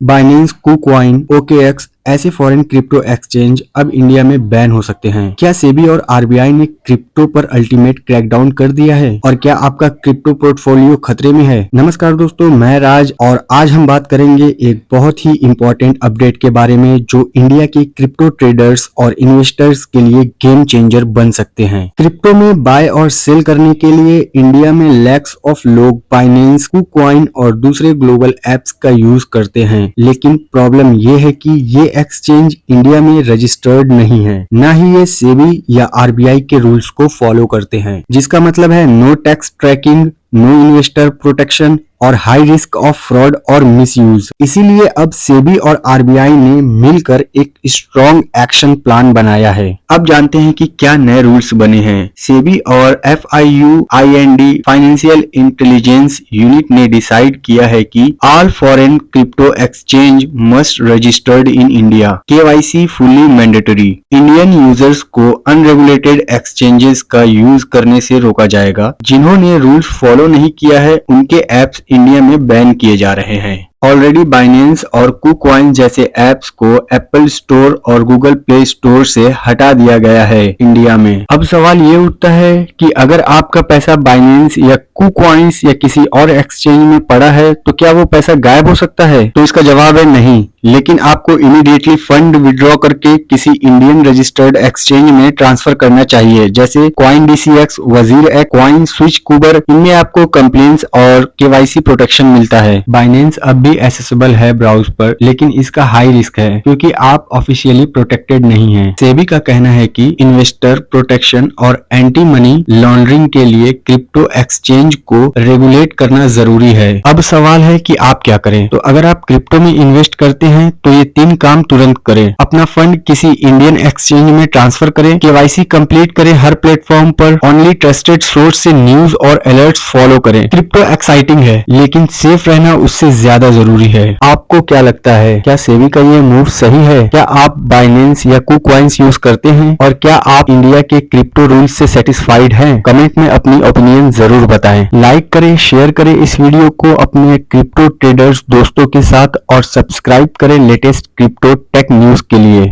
Binance, KuCoin, OKX ऐसे foreign crypto exchange अब India में बैन हो सकते हैं। क्या सेबी और आरबीआई ने क्रिप्टो पर अल्टीमेट क्रैकडाउन कर दिया है और क्या आपका क्रिप्टो पोर्टफोलियो खतरे में है? नमस्कार दोस्तों, मैं राज और आज हम बात करेंगे एक बहुत ही इंपॉर्टेंट अपडेट के बारे में जो इंडिया के क्रिप्टो ट्रेडर्स और इन्वेस्टर्स के लिए गेम चेंजर बन सकते हैं। क्रिप्टो में बाय और सेल करने के लिए इंडिया में लैक्स ऑफ लोग बाइनेंस, कुकॉइन और दूसरे ग्लोबल एप्स का यूज करते हैं, लेकिन प्रॉब्लम ये है कि ये एक्सचेंज इंडिया में रजिस्टर्ड नहीं है, ना ही ये सेबी या आरबीआई के रूल्स को फॉलो करते हैं, जिसका मतलब है no tax tracking, no investor protection और हाई रिस्क ऑफ फ्रॉड और मिसयूज। इसीलिए अब सेबी और आरबीआई ने मिलकर एक स्ट्रॉन्ग एक्शन प्लान बनाया है। अब जानते हैं कि क्या नए रूल्स बने हैं। सेबी और FIUIND फाइनेंशियल इंटेलिजेंस यूनिट ने डिसाइड किया है कि all foreign crypto exchange must registered in India, KYC fully mandatory. Indian users को अनरेगुलेटेड एक्सचेंजेस का यूज करने से रोका जाएगा। जिन्होंने रूल्स फॉलो नहीं किया है उनके एप्स इंडिया में बैन किए जा रहे हैं। ऑलरेडी बाइनेंस और कुकॉइन जैसे ऐप्स को एप्पल स्टोर और गूगल प्ले स्टोर से हटा दिया गया है इंडिया में। अब सवाल ये उठता है कि अगर आपका पैसा बाइनेंस या कुकॉइन्स या किसी और एक्सचेंज में पड़ा है तो क्या वो पैसा गायब हो सकता है? तो इसका जवाब है नहीं, लेकिन आपको इमीडिएटली फंड विड्रॉ करके किसी इंडियन रजिस्टर्ड एक्सचेंज में ट्रांसफर करना चाहिए, जैसे CoinDCX, वजीर कॉइन, स्विच, कुबर। इनमें आपको कंप्लेंट्स और KYC प्रोटेक्शन मिलता है। बाइनेंस अब भी एक्सेसिबल है ब्राउज पर, लेकिन इसका हाई रिस्क है क्योंकि आप ऑफिशियली प्रोटेक्टेड नहीं हैं। सेबी का कहना है कि इन्वेस्टर प्रोटेक्शन और एंटी मनी लॉन्ड्रिंग के लिए क्रिप्टो एक्सचेंज को रेगुलेट करना जरूरी है। अब सवाल है कि आप क्या करें। तो अगर आप क्रिप्टो में इन्वेस्ट करते हैं तो ये 3 काम तुरंत करें। अपना फंड किसी इंडियन एक्सचेंज में ट्रांसफर करें, KYC कंप्लीट करें हर प्लेटफॉर्म पर, ओनली ट्रस्टेड सोर्स से न्यूज और अलर्ट्स फॉलो करें। क्रिप्टो एक्साइटिंग है, लेकिन सेफ रहना उससे ज्यादा जरूरी है। आपको क्या लगता है, क्या सेबी का ये मूव सही है? क्या आप बाइनेंस या कुकॉइन्स यूज करते हैं और क्या आप इंडिया के क्रिप्टो रूल्स से सेटिस्फाइड हैं? कमेंट में अपनी ओपिनियन जरूर बताएं। लाइक करें, शेयर करें इस वीडियो को अपने क्रिप्टो ट्रेडर्स दोस्तों के साथ और सब्सक्राइब करें लेटेस्ट क्रिप्टो टेक न्यूज के लिए।